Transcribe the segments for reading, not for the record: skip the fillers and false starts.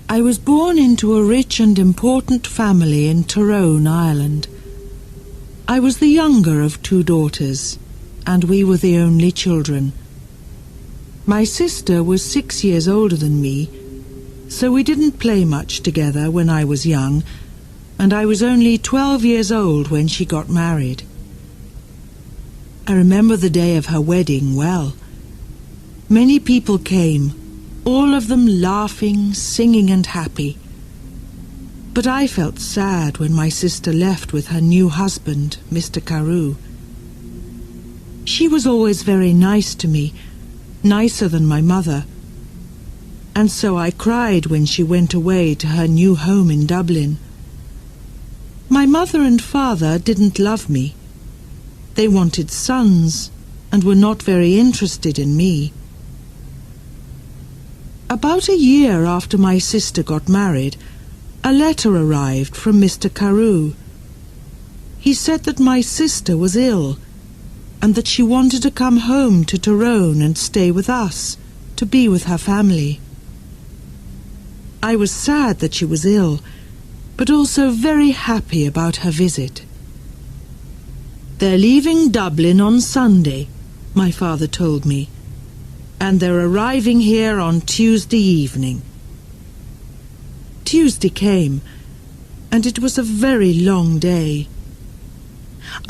I was born into a rich and important family in Tyrone, Ireland. I was the younger of 2 daughters, and we were the only children. My sister was 6 years older than me, so we didn't play much together when I was young, and I was only 12 years old when she got married. I remember the day of her wedding well. Many people came, all of them laughing, singing and happy. But I felt sad when my sister left with her new husband, Mr. Carew. She was always very nice to me, nicer than my mother, and so I cried when she went away to her new home in Dublin. My mother and father didn't love me. They wanted sons and were not very interested in me. About a year after my sister got married, a letter arrived from Mr. Carew. He said that my sister was ill and that she wanted to come home to Tyrone and stay with us, to be with her family. I was sad that she was ill, but also very happy about her visit. "They're leaving Dublin on Sunday," my father told me, "and they're arriving here on Tuesday evening." Tuesday came, and it was a very long day.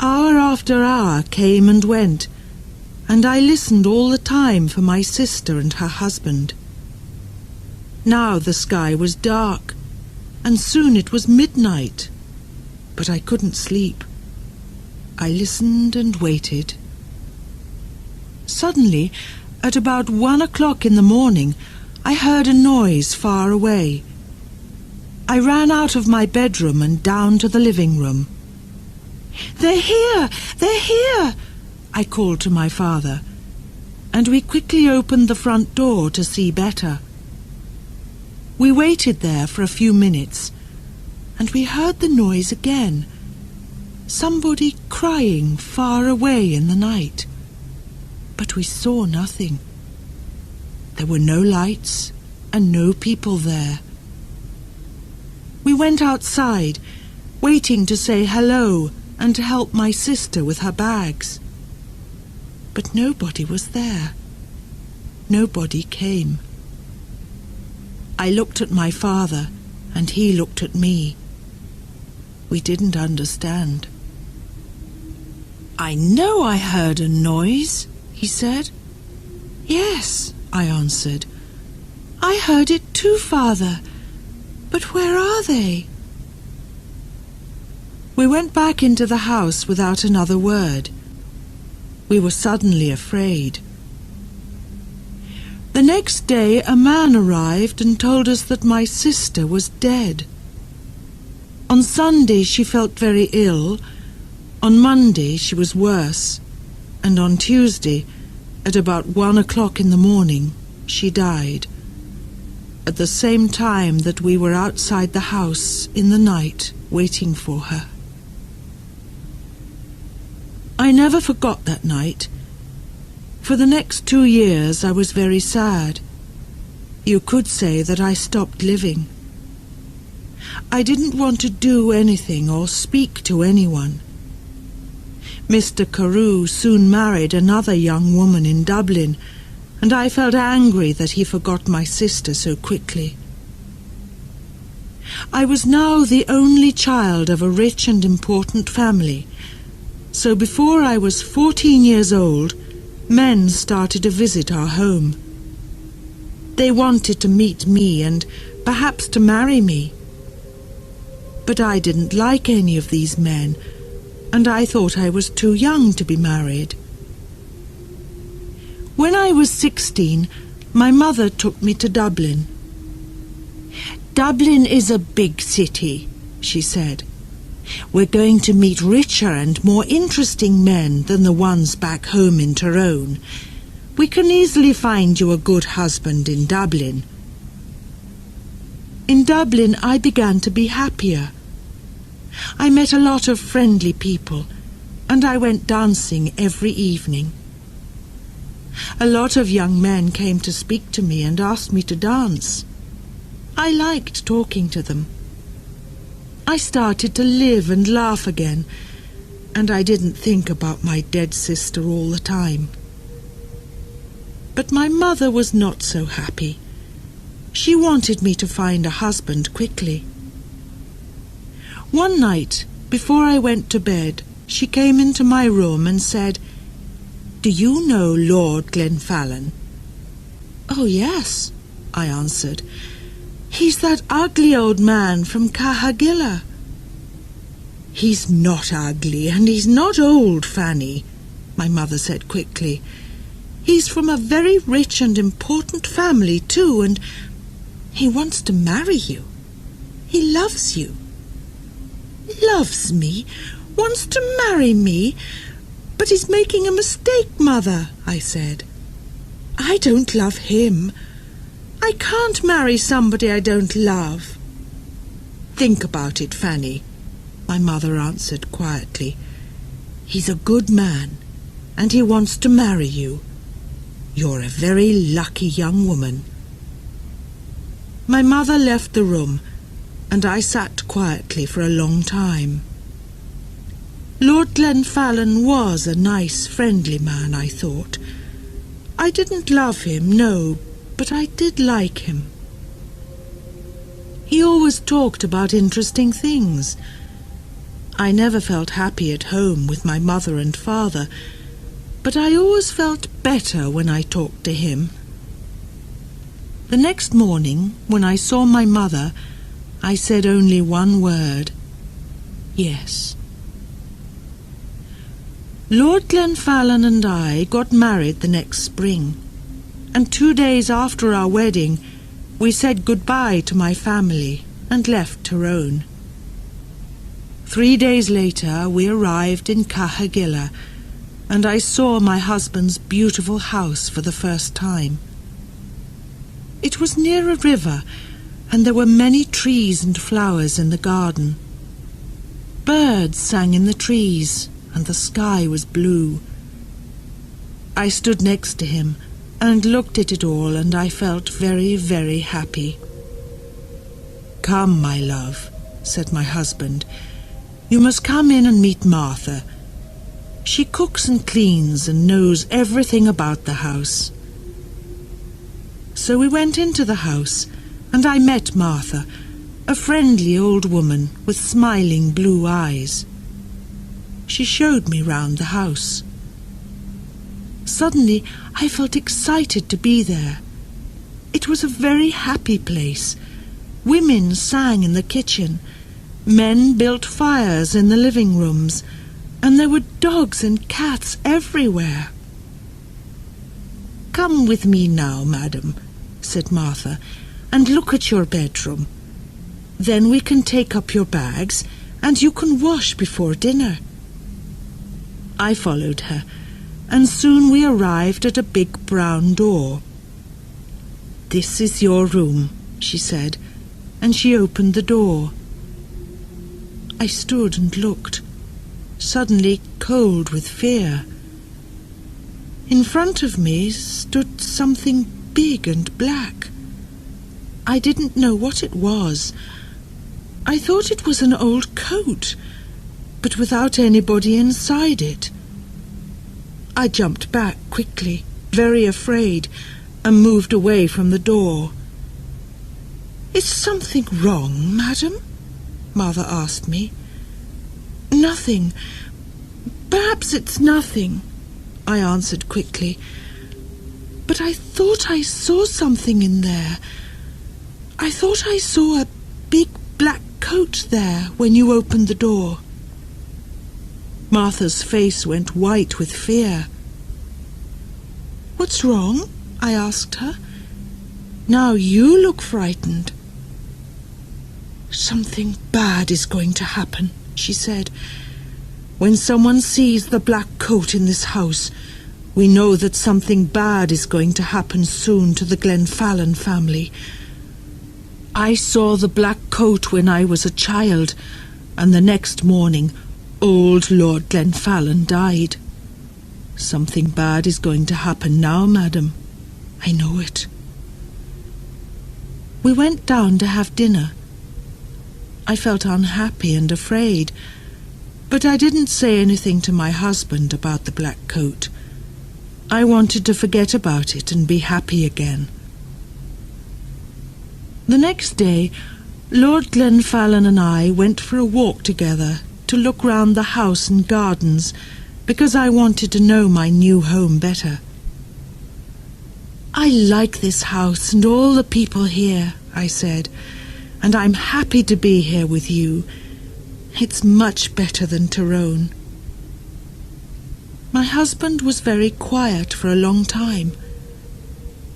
Hour after hour came and went, and I listened all the time for my sister and her husband. Now the sky was dark, and soon it was midnight, but I couldn't sleep. I listened and waited. Suddenly, at about 1 o'clock in the morning, I heard a noise far away. I ran out of my bedroom and down to the living room. "They're here! They're here!" I called to my father, and we quickly opened the front door to see better. We waited there for a few minutes, and we heard the noise again. Somebody crying far away in the night. But we saw nothing. There were no lights and no people there. We went outside, waiting to say hello and to help my sister with her bags. But nobody was there. Nobody came. I looked at my father, and he looked at me. We didn't understand. "I know I heard a noise," he said. "Yes," I answered. "I heard it too, Father. But where are they?" We went back into the house without another word. We were suddenly afraid. The next day a man arrived and told us that my sister was dead. On Sunday she felt very ill, on Monday she was worse, and on Tuesday, at about 1 o'clock in the morning, she died, at the same time that we were outside the house in the night waiting for her. I never forgot that night. For the next 2 years I was very sad. You could say that I stopped living. I didn't want to do anything or speak to anyone. Mr. Carew soon married another young woman in Dublin, and I felt angry that he forgot my sister so quickly. I was now the only child of a rich and important family, so before I was 14 years old, men started to visit our home. They wanted to meet me and perhaps to marry me. But I didn't like any of these men, and I thought I was too young to be married. When I was 16, my mother took me to Dublin. "Dublin is a big city," she said. "We're going to meet richer and more interesting men than the ones back home in Tyrone. We can easily find you a good husband in Dublin." In Dublin I began to be happier. I met a lot of friendly people, and I went dancing every evening. A lot of young men came to speak to me and asked me to dance. I liked talking to them. I started to live and laugh again, and I didn't think about my dead sister all the time. But my mother was not so happy. She wanted me to find a husband quickly. One night, before I went to bed, she came into my room and said, "Do you know Lord Glenfallen?" "Oh, yes," I answered. "He's that ugly old man from Cahagilla." "He's not ugly, and he's not old, Fanny," my mother said quickly. "He's from a very rich and important family, too, and he wants to marry you. He loves you." "Loves me? Wants to marry me? But he's making a mistake, Mother," I said. "I don't love him. I can't marry somebody I don't love." "Think about it, Fanny," my mother answered quietly. "He's a good man, and he wants to marry you. You're a very lucky young woman." My mother left the room, and I sat quietly for a long time. Lord Glenfallen was a nice, friendly man, I thought. I didn't love him, no, but I did like him. He always talked about interesting things. I never felt happy at home with my mother and father, but I always felt better when I talked to him. The next morning, when I saw my mother, I said only one word: yes. Lord Glenfallen and I got married the next spring, and 2 days after our wedding, we said goodbye to my family and left Tyrone. 3 days later, we arrived in Cahagilla, and I saw my husband's beautiful house for the first time. It was near a river, and there were many trees and flowers in the garden. Birds sang in the trees, and the sky was blue. I stood next to him and looked at it all, and I felt very, very happy. "Come, my love," said my husband. "You must come in and meet Martha. She cooks and cleans and knows everything about the house." So we went into the house, and I met Martha, a friendly old woman with smiling blue eyes. She showed me round the house. Suddenly I felt excited to be there. It was a very happy place. Women sang in the kitchen, men built fires in the living rooms, and there were dogs and cats everywhere. "Come with me now, madam," said Martha, "and look at your bedroom. Then we can take up your bags, and you can wash before dinner." I followed her, and soon we arrived at a big brown door. "This is your room," she said, and she opened the door. I stood and looked, suddenly cold with fear. In front of me stood something big and black. I didn't know what it was. I thought it was an old coat, but without anybody inside it. I jumped back quickly, very afraid, and moved away from the door. "Is something wrong, madam?" Mother asked me. "Nothing. Perhaps it's nothing," I answered quickly. "But I thought I saw something in there. I thought I saw a big black coat there when you opened the door." Martha's face went white with fear. "What's wrong?" I asked her. "Now you look frightened." "Something bad is going to happen," she said. "When someone sees the black coat in this house, we know that something bad is going to happen soon to the Glenfallen family. I saw the black coat when I was a child, and the next morning old Lord Glenfallen died. Something bad is going to happen now, madam. I know it." We went down to have dinner. I felt unhappy and afraid, but I didn't say anything to my husband about the black coat. I wanted to forget about it and be happy again. The next day, Lord Glenfallen and I went for a walk together to look round the house and gardens, because I wanted to know my new home better. "I like this house and all the people here," I said, "and I'm happy to be here with you. It's much better than Tyrone." My husband was very quiet for a long time.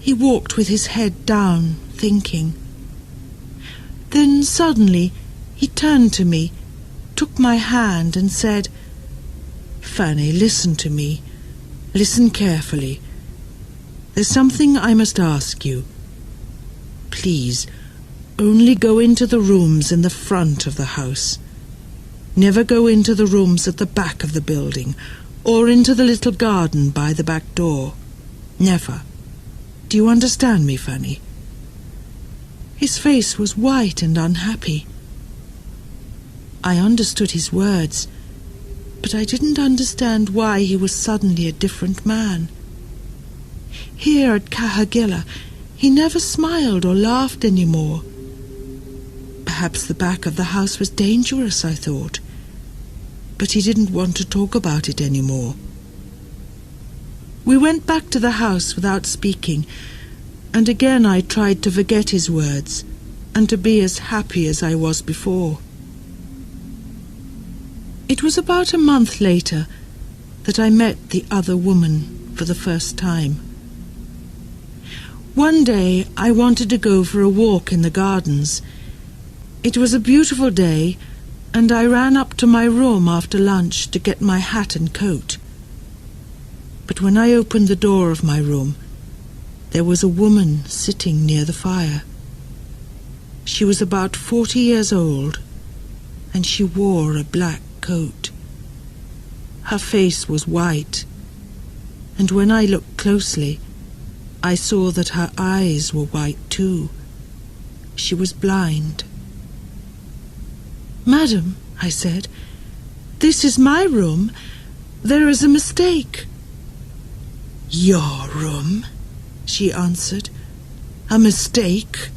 He walked with his head down, thinking. Then suddenly he turned to me, took my hand and said, "Fanny, listen to me. Listen carefully. There's something I must ask you. Please, only go into the rooms in the front of the house. Never go into the rooms at the back of the building, or into the little garden by the back door. Never. Do you understand me, Fanny?" His face was white and unhappy. I understood his words, but I didn't understand why he was suddenly a different man. Here at Cahagilla, he never smiled or laughed any more. Perhaps the back of the house was dangerous, I thought, but he didn't want to talk about it any more. We went back to the house without speaking, and again I tried to forget his words and to be as happy as I was before. It was about a month later that I met the other woman for the first time. One day I wanted to go for a walk in the gardens. It was a beautiful day, and I ran up to my room after lunch to get my hat and coat. But when I opened the door of my room, there was a woman sitting near the fire. She was about 40 years old, and she wore a black coat. Her face was white, and when I looked closely, I saw that her eyes were white too. She was blind. "Madam," I said, "this is my room. There is a mistake." "Your room?" she answered. "A mistake?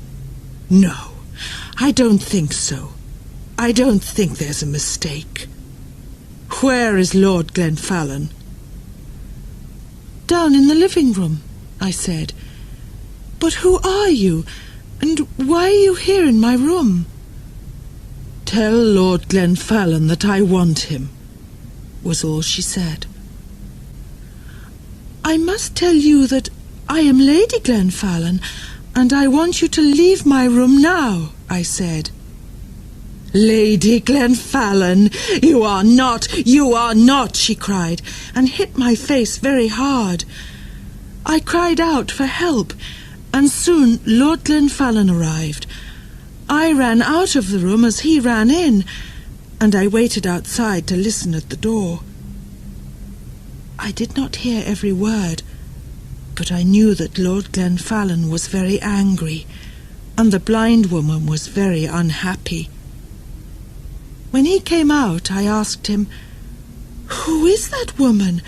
No, I don't think so. I don't think there's a mistake. Where is Lord Glenfallen?" "Down in the living room," I said. "But who are you, and why are you here in my room?" "Tell Lord Glenfallen that I want him," was all she said. "I must tell you that I am Lady Glenfallen, and I want you to leave my room now," I said. "Lady Glenfallen, you are not," she cried, and hit my face very hard. I cried out for help, and soon Lord Glenfallen arrived. I ran out of the room as he ran in, and I waited outside to listen at the door. I did not hear every word, but I knew that Lord Glenfallen was very angry, and the blind woman was very unhappy. When he came out, I asked him, "Who is that woman,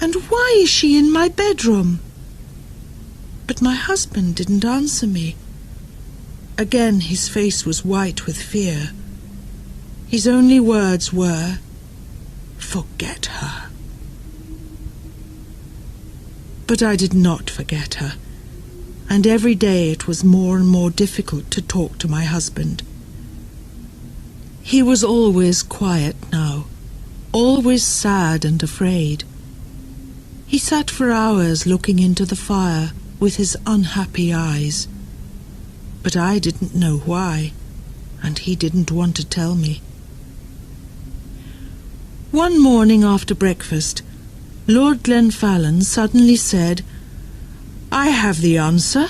and why is she in my bedroom?" But my husband didn't answer me. Again his face was white with fear. His only words were, "Forget her." But I did not forget her, and every day it was more and more difficult to talk to my husband. He was always quiet now, always sad and afraid. He sat for hours looking into the fire with his unhappy eyes, but I didn't know why, and he didn't want to tell me. One morning after breakfast, Lord Glenfallen suddenly said, "I have the answer.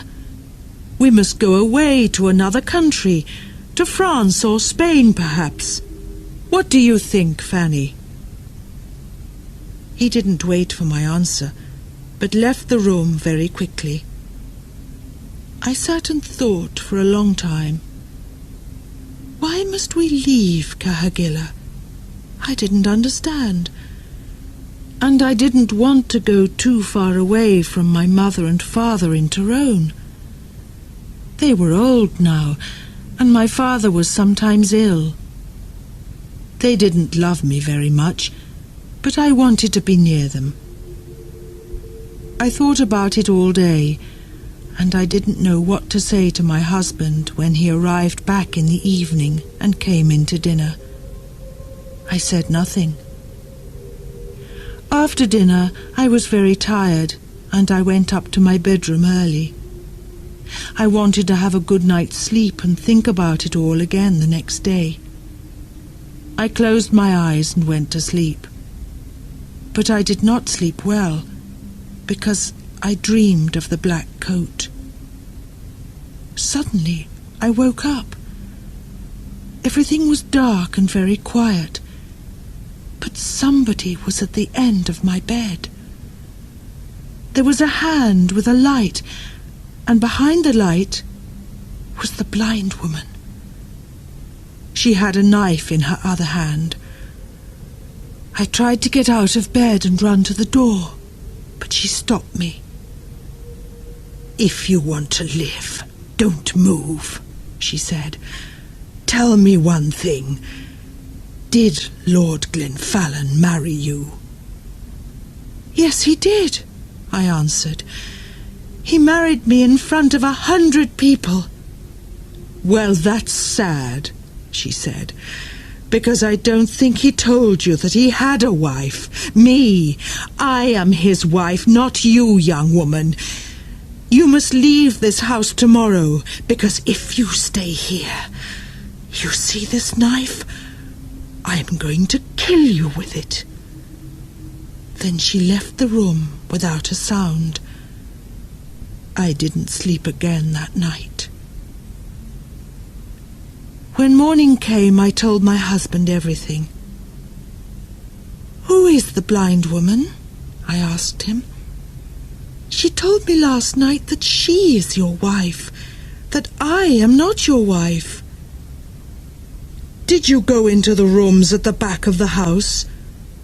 We must go away to another country, to France or Spain perhaps. What do you think, Fanny?" He didn't wait for my answer, but left the room very quickly. I sat and thought for a long time. Why must we leave Cahagilla? I didn't understand. And I didn't want to go too far away from my mother and father in Tyrone. They were old now, and my father was sometimes ill. They didn't love me very much, but I wanted to be near them. I thought about it all day, and I didn't know what to say to my husband when he arrived back in the evening and came in to dinner. I said nothing. After dinner, I was very tired, and I went up to my bedroom early. I wanted to have a good night's sleep and think about it all again the next day. I closed my eyes and went to sleep. But I did not sleep well, because I dreamed of the black coat. Suddenly, I woke up. Everything was dark and very quiet, but somebody was at the end of my bed. There was a hand with a light, and behind the light was the blind woman. She had a knife in her other hand. I tried to get out of bed and run to the door, but she stopped me. "If you want to live, don't move," she said. "Tell me one thing. Did Lord Glenfallen marry you?" "Yes, he did," I answered. "He married me in front of 100 people." "Well, that's sad," she said, "because I don't think he told you that he had a wife. Me, I am his wife, not you, young woman. You must leave this house tomorrow, because if you stay here, you see this knife? I'm going to kill you with it." Then she left the room without a sound. I didn't sleep again that night. When morning came, I told my husband everything. "Who is the blind woman?" I asked him. "She told me last night that she is your wife, that I am not your wife." "Did you go into the rooms at the back of the house?"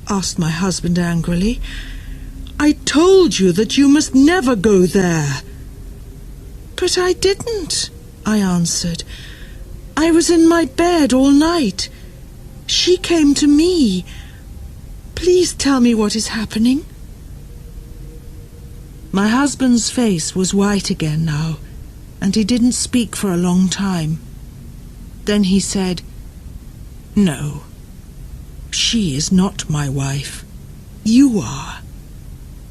asked my husband angrily. "I told you that you must never go there." "But I didn't," I answered. "I was in my bed all night. She came to me. Please tell me what is happening." My husband's face was white again now, and he didn't speak for a long time. Then he said, "No, she is not my wife. You are.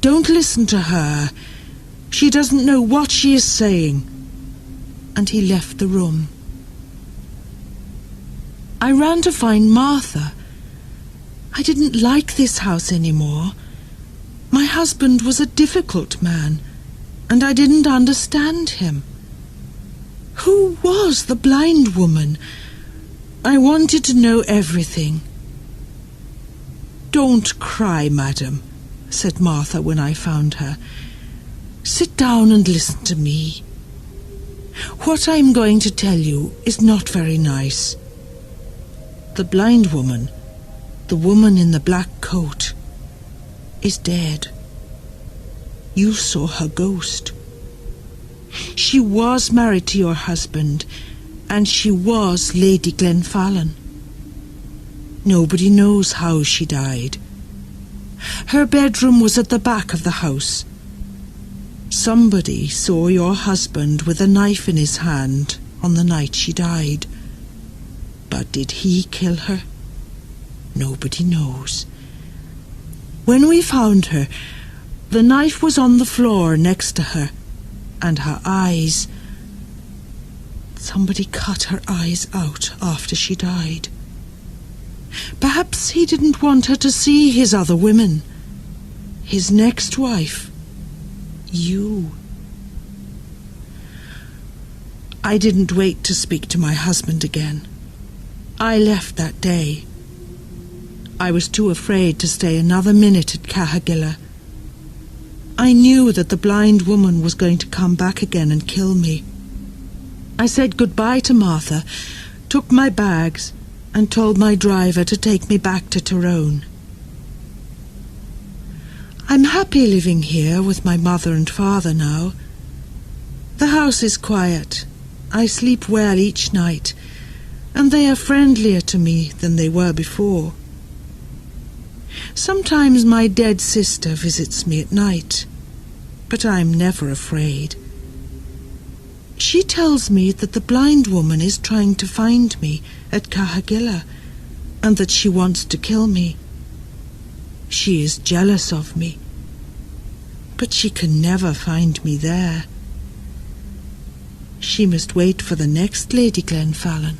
Don't listen to her. She doesn't know what she is saying." And he left the room. I ran to find Martha. I didn't like this house anymore. My husband was a difficult man, and I didn't understand him. Who was the blind woman? I wanted to know everything. "Don't cry, madam," said Martha when I found her. "Sit down and listen to me. What I'm going to tell you is not very nice. The blind woman, the woman in the black coat, is dead. You saw her ghost. She was married to your husband, and she was Lady Glenfallen. Nobody knows how she died. Her bedroom was at the back of the house. Somebody saw your husband with a knife in his hand on the night she died. But did he kill her? Nobody knows. When we found her, the knife was on the floor next to her, and her eyes... Somebody cut her eyes out after she died. Perhaps he didn't want her to see his other women. His next wife. You. I didn't wait to speak to my husband again. I left that day. I was too afraid to stay another minute at Cahagilla. I knew that the blind woman was going to come back again and kill me. I said goodbye to Martha, took my bags, and told my driver to take me back to Tyrone. I'm happy living here with my mother and father now. The house is quiet. I sleep well each night, and they are friendlier to me than they were before. Sometimes my dead sister visits me at night, but I'm never afraid. She tells me that the blind woman is trying to find me at Cahagilla, and that she wants to kill me. She is jealous of me, but she can never find me there. She must wait for the next Lady Glenfallen.